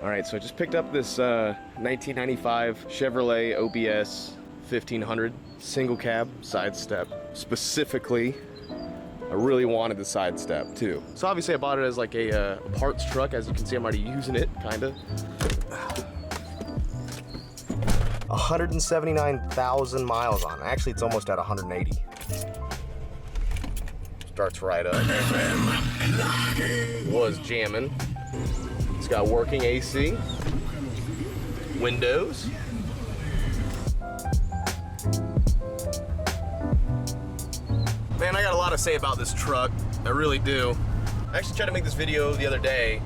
All right, so I just picked up this 1995 Chevrolet OBS 1500 single cab side step. Specifically, I really wanted the side step too. So obviously I bought it as like a parts truck. As you can see, I'm already using it, kinda. 179,000 miles on it. Actually, it's almost at 180. Starts right up. Was jamming. It's got working AC, windows. Man, I got a lot to say about this truck. I really do. I actually tried to make this video the other day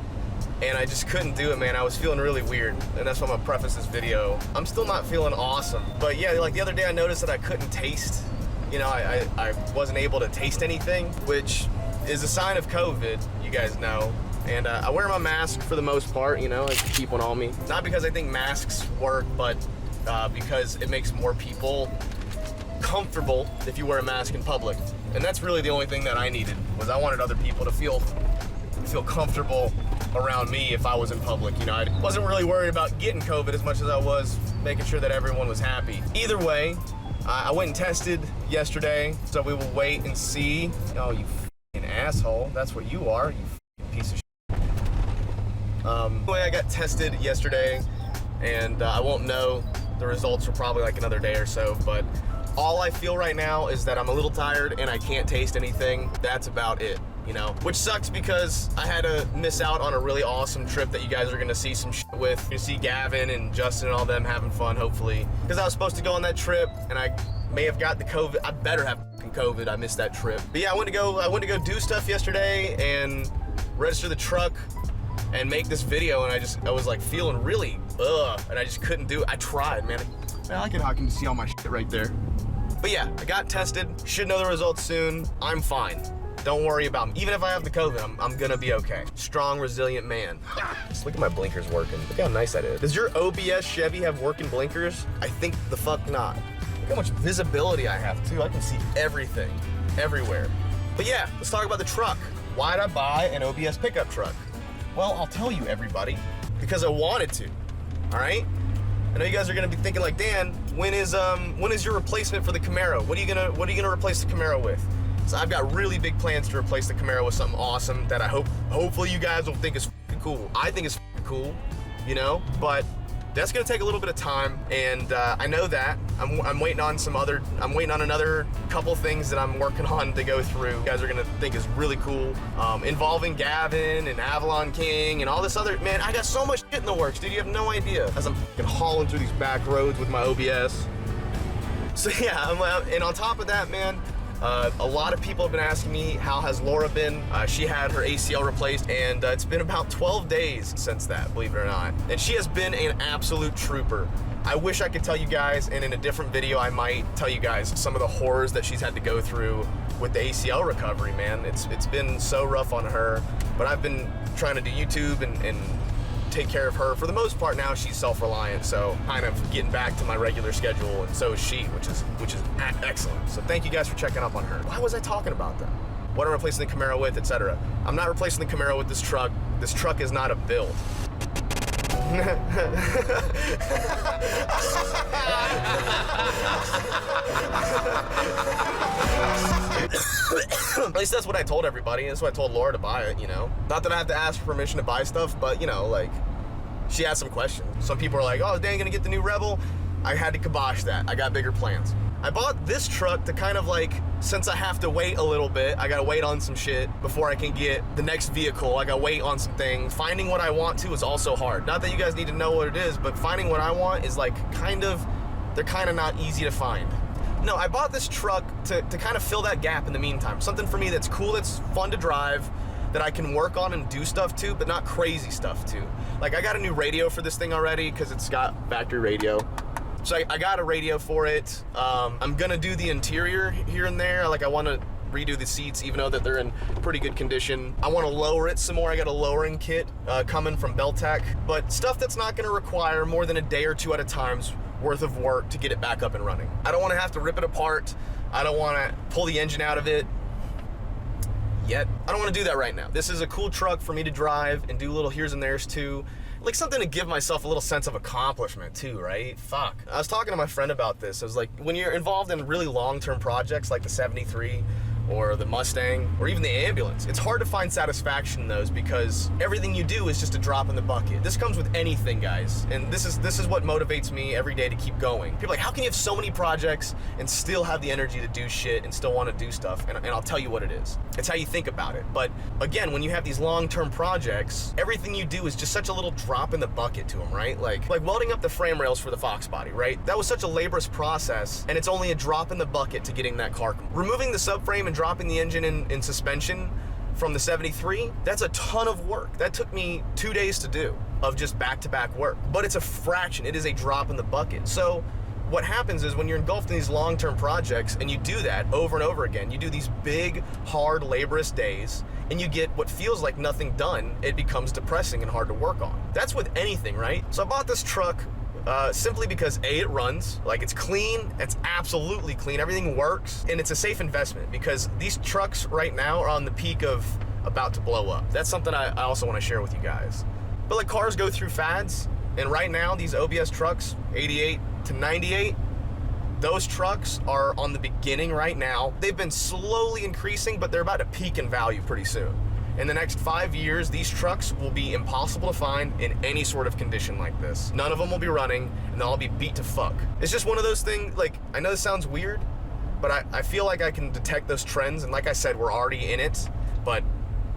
and I just couldn't do it, man. I was feeling really weird, and that's why I'm gonna preface this video. I'm still not feeling awesome. But yeah, like the other day I noticed that I couldn't taste. You know, I wasn't able to taste anything, which is a sign of COVID, you guys know. And I wear my mask for the most part, you know, I keep one on me. Not because I think masks work, but because it makes more people comfortable if you wear a mask in public. And that's really the only thing that I needed, was I wanted other people to feel comfortable around me if I was in public. You know, I wasn't really worried about getting COVID as much as I was making sure that everyone was happy. Either way, I went and tested yesterday, so we will wait and see. Oh, you f***ing asshole. That's what you are, you f***ing piece of shit. Anyway, I got tested yesterday, and I won't know the results for probably like another day or so, but all I feel right now is that I'm a little tired and I can't taste anything. That's about it, you know? Which sucks because I had to miss out on a really awesome trip that you guys are gonna see some shit with. You see Gavin and Justin and all them having fun, hopefully. Because I was supposed to go on that trip and I may have got the COVID. I better have COVID. I missed that trip. But yeah, I went to go do stuff yesterday and register the truck and make this video, and I was like feeling really and I just couldn't do it. I tried, man. I like it how I can see all my shit right there. But yeah, I got tested. Should know the results soon. I'm fine. Don't worry about me. Even if I have the COVID, I'm gonna be okay. Strong, resilient man. Just look at my blinkers working. Look how nice that is. Does your OBS Chevy have working blinkers? I think the fuck not. Look how much visibility I have too. I can see everything, everywhere. But yeah, let's talk about the truck. Why'd I buy an OBS pickup truck? Well, I'll tell you, everybody, because I wanted to, all right? I know you guys are gonna be thinking like, Dan, when is your replacement for the Camaro? What are you gonna replace the Camaro with? So I've got really big plans to replace the Camaro with something awesome that I hopefully you guys will think is f***ing cool. I think it's f***ing cool, you know, but that's gonna take a little bit of time, and I know that. I'm waiting on another couple things that I'm working on to go through. You guys are gonna think is really cool, involving Gavin and Avalon King and all this other, man, I got so much shit in the works, dude, you have no idea. As I'm f***ing hauling through these back roads with my OBS. So yeah, and on top of that, man, a lot of people have been asking me, how has Laura been? She had her ACL replaced, and it's been about 12 days since that, believe it or not. And she has been an absolute trooper. I wish I could tell you guys, and in a different video I might tell you guys some of the horrors that she's had to go through with the ACL recovery, man. It's been so rough on her, but I've been trying to do YouTube and take care of her. For the most part now, she's self-reliant, so kind of getting back to my regular schedule, and so is she, which is excellent. So thank you guys for checking up on her. Why was I talking about that? What I'm replacing the Camaro with, etc. I'm not replacing the Camaro with this truck. This truck is not a build. At least that's what I told everybody. That's what I told Laura to buy it, you know? Not that I have to ask for permission to buy stuff, but, you know, like, she asked some questions. Some people are like, oh, is Dan gonna get the new Rebel? I had to kibosh that. I got bigger plans. I bought this truck to kind of like, since I have to wait a little bit, I gotta wait on some shit before I can get the next vehicle. I gotta wait on some things. Finding what I want to is also hard. Not that you guys need to know what it is, but finding what I want is like they're kind of not easy to find. No, I bought this truck to kind of fill that gap in the meantime. Something for me that's cool, that's fun to drive, that I can work on and do stuff to, but not crazy stuff to. Like, I got a new radio for this thing already because it's got factory radio. So I got a radio for it. I'm gonna do the interior here and there. Like, I wanna redo the seats, even though that they're in pretty good condition. I wanna lower it some more. I got a lowering kit coming from Beltec, but stuff that's not gonna require more than a day or two at a time's worth of work to get it back up and running. I don't wanna have to rip it apart. I don't wanna pull the engine out of it yet. I don't wanna do that right now. This is a cool truck for me to drive and do little here's and there's too. like something to give myself a little sense of accomplishment too, right? Fuck. I was talking to my friend about this. I was like, when you're involved in really long-term projects like the 73 or the Mustang or even the ambulance, it's hard to find satisfaction in those because everything you do is just a drop in the bucket. This comes with anything, guys, and this is what motivates me every day to keep going. People are like, how can you have so many projects and still have the energy to do shit and still want to do stuff? And I'll tell you what it is. It's how you think about it. But again, when you have these long-term projects, everything you do is just such a little drop in the bucket to them, right? Like welding up the frame rails for the Fox body, right? That was such a laborious process, and it's only a drop in the bucket to getting that car. Removing the subframe and dropping the engine in suspension from the 73, that's a ton of work. That took me 2 days to do of just back-to-back work. But it's a fraction, it is a drop in the bucket. So what happens is when you're engulfed in these long-term projects and you do that over and over again, you do these big, hard, laborious days, and you get what feels like nothing done, it becomes depressing and hard to work on. That's with anything, right? So I bought this truck simply because A, it runs, like it's clean, it's absolutely clean, everything works, and it's a safe investment because these trucks right now are on the peak of about to blow up. That's something I also want to share with you guys. But like cars go through fads, and right now these OBS trucks, 88 to 98, those trucks are on the beginning right now. They've been slowly increasing, but they're about to peak in value pretty soon. In the next 5 years, these trucks will be impossible to find in any sort of condition like this. None of them will be running, and they'll all be beat to fuck. It's just one of those things, like, I know this sounds weird, but I feel like I can detect those trends, and like I said, we're already in it, but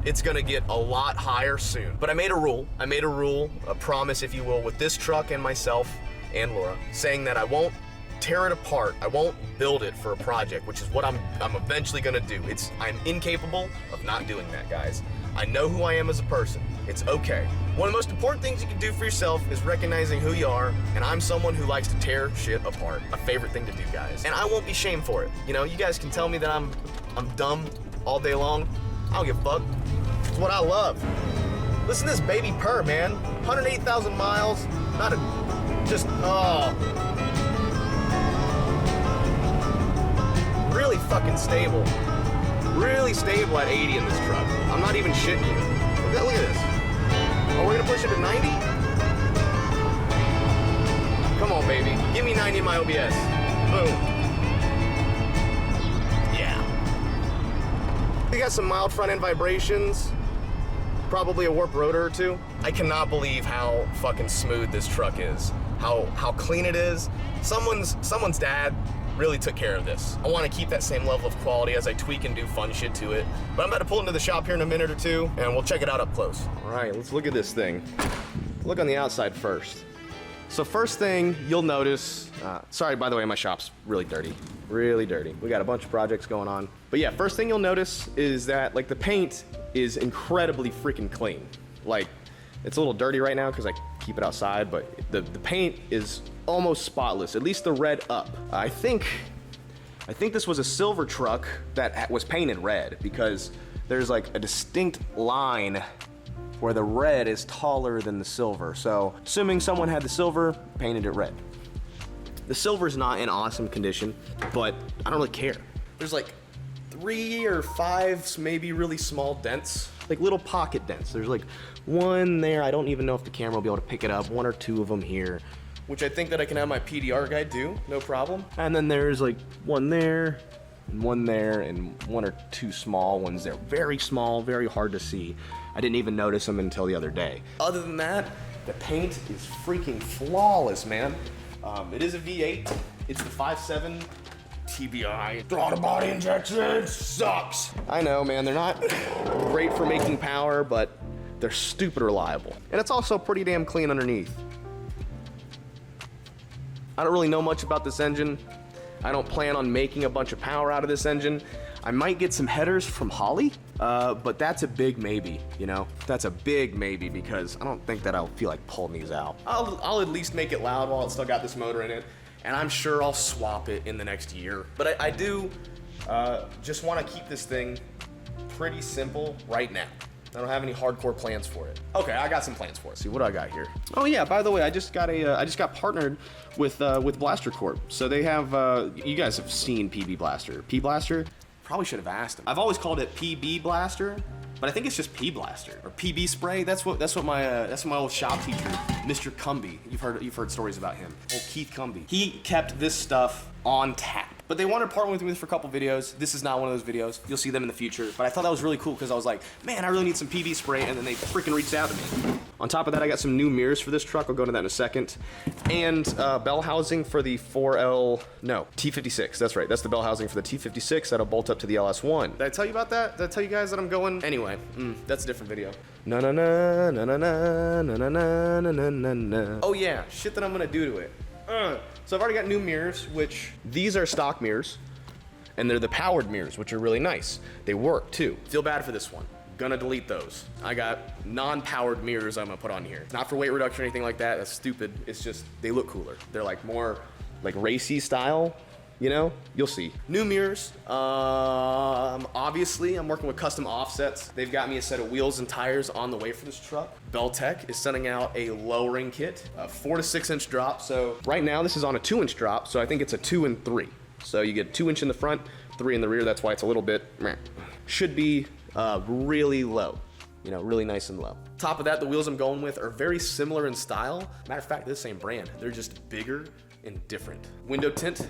it's gonna get a lot higher soon. But I made a rule, a promise, if you will, with this truck and myself and Laura, saying that I won't tear it apart. I won't build it for a project, which is what I'm eventually gonna do. I'm incapable of not doing that, guys. I know who I am as a person. It's okay. One of the most important things you can do for yourself is recognizing who you are, and I'm someone who likes to tear shit apart. My favorite thing to do, guys. And I won't be shamed for it. You know, you guys can tell me that I'm dumb all day long. I don't give a fuck. It's what I love. Listen to this baby purr, man. 108,000 miles. Really fucking stable. Really stable at 80 in this truck. I'm not even shitting you. Look at this. Oh, we're gonna push it to 90? Come on, baby. Give me 90 in my OBS. Boom. Yeah. We got some mild front end vibrations. Probably a warped rotor or two. I cannot believe how fucking smooth this truck is. How clean it is. Someone's dad really took care of this. I want to keep that same level of quality as I tweak and do fun shit to it. But I'm about to pull into the shop here in a minute or two, and we'll check it out up close. All right, let's look at this thing. Look on the outside first. So first thing you'll notice, sorry, by the way, my shop's really dirty. Really dirty. We got a bunch of projects going on. But yeah, first thing you'll notice is that like the paint is incredibly freaking clean. Like, it's a little dirty right now because I keep it outside, but the paint is almost spotless, at least the red up. I think this was a silver truck that was painted red because there's like a distinct line where the red is taller than the silver. So assuming someone had the silver, painted it red. The silver is not in awesome condition, but I don't really care. There's like 3 or 5 maybe really small dents, like little pocket dents. There's like one there, I don't even know if the camera will be able to pick it up, 1 or 2 of them here, which I think that I can have my PDR guy do, no problem. And then there's like one there, and 1 or 2 small ones there. Very small, very hard to see. I didn't even notice them until the other day. Other than that, the paint is freaking flawless, man. It is a V8, it's the 5.7 TBI. Throttle body injection sucks. I know, man, they're not great for making power, but they're stupid reliable. And it's also pretty damn clean underneath. I don't really know much about this engine. I don't plan on making a bunch of power out of this engine. I might get some headers from Holley, but that's a big maybe, you know? That's a big maybe because I don't think that I'll feel like pulling these out. I'll at least make it loud while it's still got this motor in it, and I'm sure I'll swap it in the next year. But I do just want to keep this thing pretty simple right now. I don't have any hardcore plans for it. Okay, I got some plans for it. See, what do I got here? Oh yeah, by the way, I just got partnered with Blaster Corp. So they have, you guys have seen PB Blaster. P Blaster? Probably should have asked them. I've always called it PB Blaster, but I think it's just P Blaster or PB spray. That's what my old shop teacher, Mr. Cumby. You've heard stories about him. Old Keith Cumby. He kept this stuff on tap. But they wanted to partner with me for a couple videos. This is not one of those videos. You'll see them in the future. But I thought that was really cool because I was like, man, I really need some PB spray, and then they freaking reached out to me. On top of that, I got some new mirrors for this truck. I'll go into that in a second. And bell housing for the T56. That's right. That's the bell housing for the T56 that'll bolt up to the LS1. Did I tell you about that? Did I tell you guys that I'm going? Anyway, that's a different video. Na na na na na na na na na na na. Oh yeah, shit that I'm gonna do to it. So I've already got new mirrors, which these are stock mirrors, and they're the powered mirrors, which are really nice. They work too. Feel bad for this one. Gonna delete those. I got non-powered mirrors I'm gonna put on here. Not for weight reduction or anything like that. That's stupid. It's just, they look cooler. They're like more like racy style, you know? You'll see. New mirrors. Obviously, I'm working with custom offsets. They've got me a set of wheels and tires on the way for this truck. Beltec is sending out a lowering kit, a 4 to 6 inch drop. So right now this is on a 2 inch drop. So I think it's a 2 and 3. So you get 2 inch in the front, 3 in the rear. That's why it's a little bit, should be really low, you know, really nice and low. Top of that, the wheels I'm going with are very similar in style. Matter of fact, they're the same brand. They're just bigger and different. Window tint,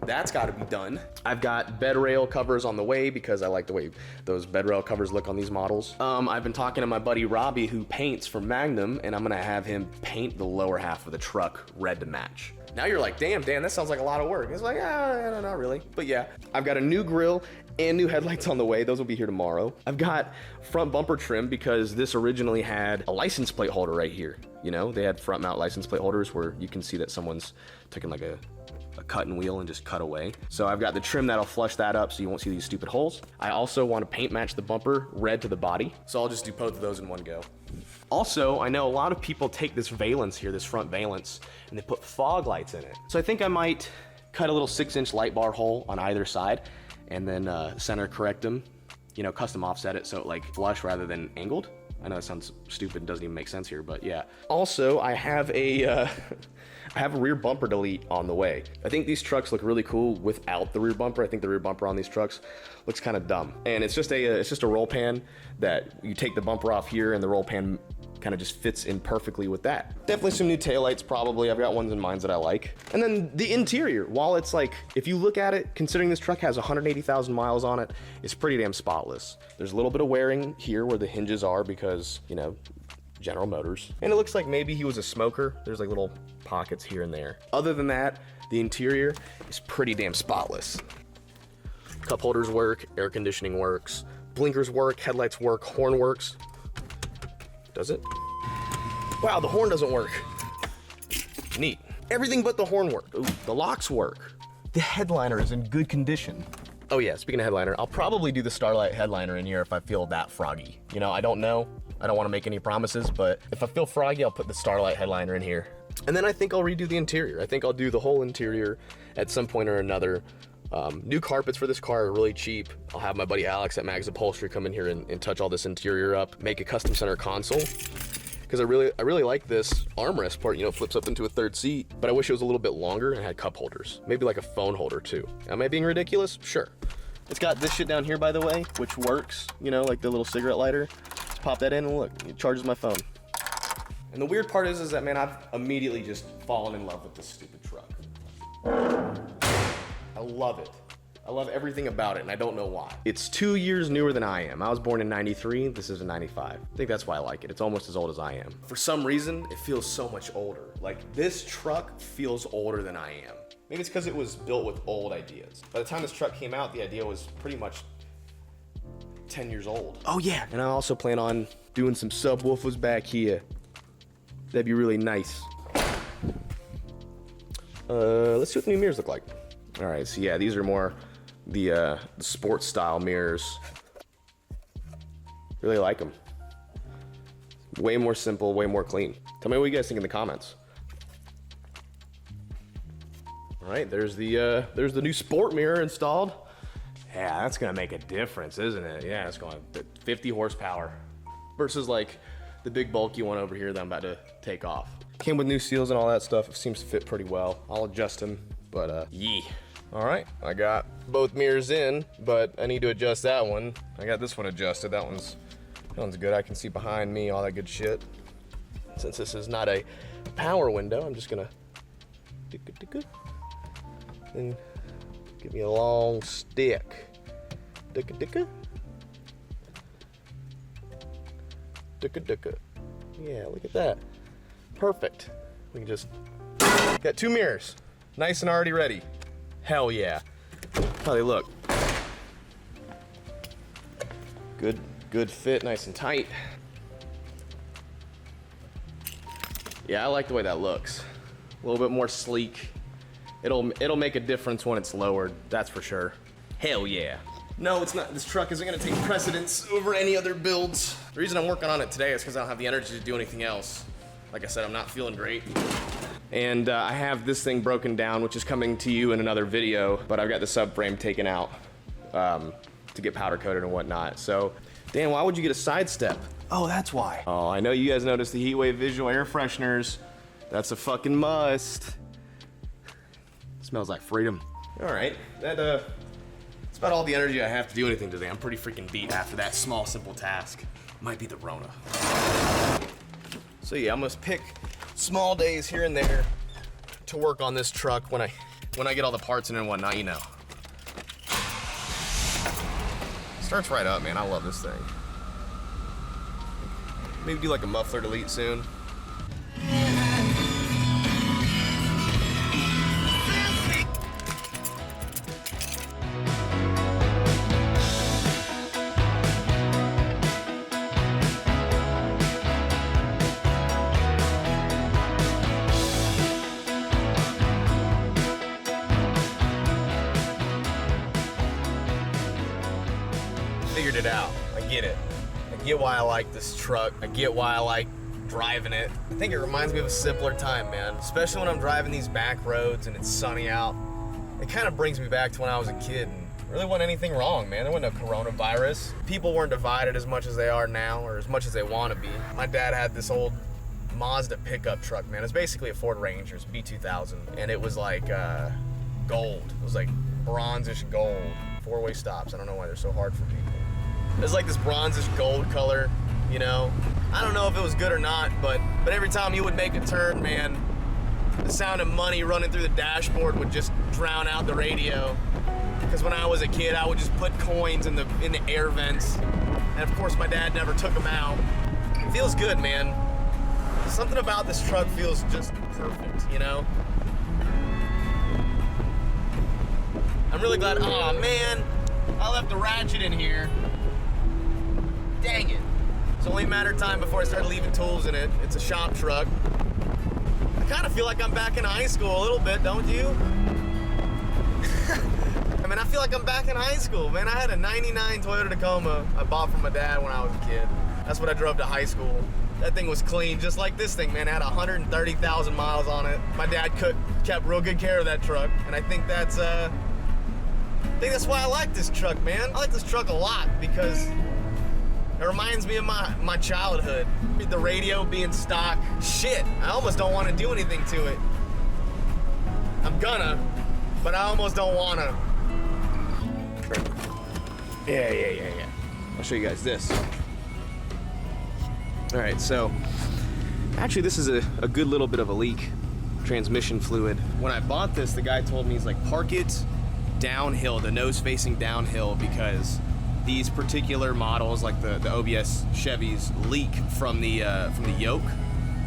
that's gotta be done. I've got bed rail covers on the way because I like the way those bed rail covers look on these models. I've been talking to my buddy Robbie who paints for Magnum, and I'm gonna have him paint the lower half of the truck red to match. Now you're like, damn, Dan, that sounds like a lot of work. It's like, not really. But yeah, I've got a new grille and new headlights on the way. Those will be here tomorrow. I've got front bumper trim because this originally had a license plate holder right here. You know, they had front mount license plate holders where you can see that someone's taken like a cutting wheel and just cut away. So I've got the trim that'll flush that up so you won't see these stupid holes. I also want to paint match the bumper red to the body. So I'll just do both of those in one go. Also, I know a lot of people take this valance here, this front valance, and they put fog lights in it. So I think I might cut a little 6 inch light bar hole on either side and then center correct them, you know, custom offset it so it like flush rather than angled. I know that sounds stupid and doesn't even make sense here, but yeah. Also, I have a rear bumper delete on the way. I think these trucks look really cool without the rear bumper. I think the rear bumper on these trucks looks kind of dumb. And it's just a roll pan that you take the bumper off here and the roll pan kind of just fits in perfectly with that. Definitely some new taillights probably. I've got ones in mind that I like. And then the interior, while it's like, if you look at it, considering this truck has 180,000 miles on it, it's pretty damn spotless. There's a little bit of wearing here where the hinges are because, you know, General Motors. And it looks like maybe he was a smoker. There's like little pockets here and there. Other than that, the interior is pretty damn spotless. Cup holders work, air conditioning works, blinkers work, headlights work, horn works. Does it? Wow, the horn doesn't work. Neat. Everything but the horn work. Ooh, the locks work. The headliner is in good condition. Oh yeah, speaking of headliner, I'll probably do the Starlight headliner in here if I feel that froggy. You know, I don't know. I don't want to make any promises, but if I feel froggy, I'll put the Starlight headliner in here. And then I think I'll redo the interior. I think I'll do the whole interior at some point or another. New carpets for this car are really cheap. I'll have my buddy Alex at Mags Upholstery come in here and touch all this interior up, make a custom center console. Because I really like this armrest part, you know, flips up into a third seat, but I wish it was a little bit longer and had cup holders. Maybe like a phone holder too. Am I being ridiculous? Sure. It's got this shit down here, by the way, which works, you know, like the little cigarette lighter. Just pop that in and look, it charges my phone. And the weird part is that, man, I've immediately just fallen in love with this stupid truck. I love it. I love everything about it, and I don't know why. It's 2 years newer than I am. I was born in '93, this is in '95. I think that's why I like it. It's almost as old as I am. For some reason, it feels so much older. Like, this truck feels older than I am. Maybe it's because it was built with old ideas. By the time this truck came out, the idea was pretty much 10 years old. Oh yeah, and I also plan on doing some subwoofers back here. That'd be really nice. Let's see what the new mirrors look like. All right, so yeah, these are more the sports style mirrors. Really like them. Way more simple, way more clean. Tell me what you guys think in the comments. All right, there's the new sport mirror installed. Yeah, that's gonna make a difference, isn't it? Yeah, it's going to 50 horsepower versus like the big bulky one over here that I'm about to take off. Came with new seals and all that stuff. It seems to fit pretty well. I'll adjust them, but yeah. All right, I got both mirrors in, but I need to adjust that one. I got this one adjusted. That one's Sounds good. I can see behind me, all that good shit. Since this is not a power window, I'm just gonna and give me a long stick. Yeah, look at that. Perfect. We can just got 2 mirrors, nice and already ready. Hell yeah. How they look. Good fit, nice and tight. Yeah, I like the way that looks. A little bit more sleek. It'll make a difference when it's lowered, that's for sure. Hell yeah. No, it's not. This truck isn't gonna take precedence over any other builds. The reason I'm working on it today is because I don't have the energy to do anything else. Like I said, I'm not feeling great. And I have this thing broken down, which is coming to you in another video, but I've got the subframe taken out to get powder coated and whatnot. So, Dan, why would you get a side step? Oh, that's why. Oh, I know you guys noticed the HeatwaveVisual air fresheners. That's a fucking must. Smells like freedom. All right, that's about all the energy I have to do anything today. I'm pretty freaking beat after that small, simple task. Might be the Rona. So yeah, I'm gonna pick small days here and there to work on this truck when I get all the parts in and whatnot, you know. Starts right up, man. I love this thing. Maybe do like a muffler delete soon. Figured it out. I get it. I get why I like this truck. I get why I like driving it. I think it reminds me of a simpler time, man. Especially when I'm driving these back roads and it's sunny out. It kind of brings me back to when I was a kid and really wasn't anything wrong, man. There wasn't no coronavirus. People weren't divided as much as they are now or as much as they want to be. My dad had this old Mazda pickup truck, man. It was basically a Ford Ranger, it's B2000. And it was like gold. It was like bronzish gold. 4-way stops. I don't know why they're so hard for people. It was like this bronzish gold color, you know. I don't know if it was good or not, but every time you would make a turn, man, the sound of money running through the dashboard would just drown out the radio. Because when I was a kid, I would just put coins in the air vents, and of course my dad never took them out. It feels good, man. Something about this truck feels just perfect, you know. I'm really glad. Oh man, I left the ratchet in here. Dang it. It's only a matter of time before I start leaving tools in it. It's a shop truck. I kind of feel like I'm back in high school a little bit, don't you? I mean, I feel like I'm back in high school, man. I had a 99 Toyota Tacoma I bought from my dad when I was a kid. That's what I drove to high school. That thing was clean, just like this thing, man. It had 130,000 miles on it. My dad kept real good care of that truck, and I think that's why I like this truck, man. I like this truck a lot because it reminds me of my childhood. The radio being stock. Shit, I almost don't want to do anything to it. I'm gonna, but I almost don't wanna. Yeah. I'll show you guys this. All right, so actually this is a good little bit of a leak. Transmission fluid. When I bought this, the guy told me, he's like, park it downhill, the nose facing downhill, because these particular models, like the OBS Chevys, leak from the yoke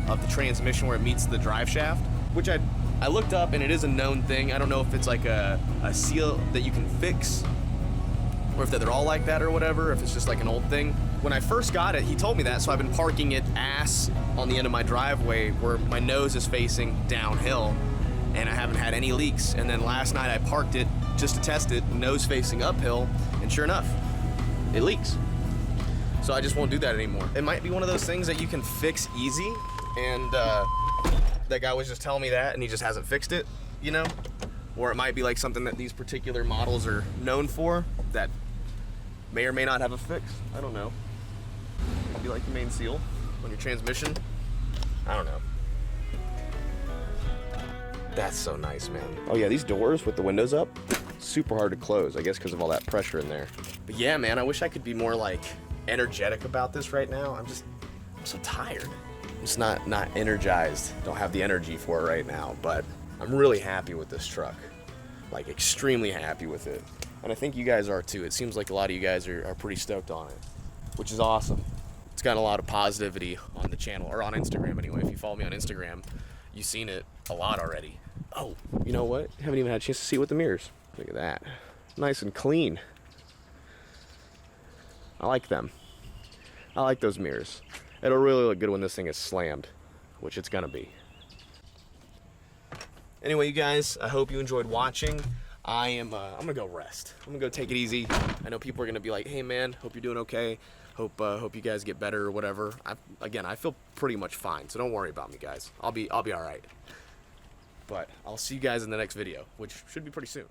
of the transmission where it meets the drive shaft, which I looked up and it is a known thing. I don't know if it's like a seal that you can fix or if they're all like that or whatever, if it's just like an old thing. When I first got it, he told me that, so I've been parking it ass on the end of my driveway where my nose is facing downhill, and I haven't had any leaks. And then last night I parked it just to test it, nose facing uphill, and sure enough, it leaks. So I just won't do that anymore. It might be one of those things that you can fix easy, and that guy was just telling me that and he just hasn't fixed it, you know? Or it might be like something that these particular models are known for that may or may not have a fix. I don't know. It'd be like the main seal on your transmission. I don't know. That's so nice, man. Oh yeah, these doors with the windows up, super hard to close, I guess because of all that pressure in there. But yeah, man, I wish I could be more like energetic about this right now. I'm so tired. I'm just not energized. Don't have the energy for it right now, but I'm really happy with this truck. Like, extremely happy with it. And I think you guys are too. It seems like a lot of you guys are pretty stoked on it, which is awesome. It's got a lot of positivity on the channel, or on Instagram anyway. If you follow me on Instagram, you've seen it a lot already. Oh, you know what? Haven't even had a chance to see it with the mirrors. Look at that. Nice and clean. I like them. I like those mirrors. It'll really look good when this thing is slammed, which it's gonna be. Anyway, you guys, I hope you enjoyed watching. I'm gonna go rest. I'm gonna go take it easy. I know people are gonna be like, hey man, hope you're doing okay. Hope you guys get better or whatever. I feel pretty much fine, so don't worry about me, guys. I'll be all right. But I'll see you guys in the next video, which should be pretty soon.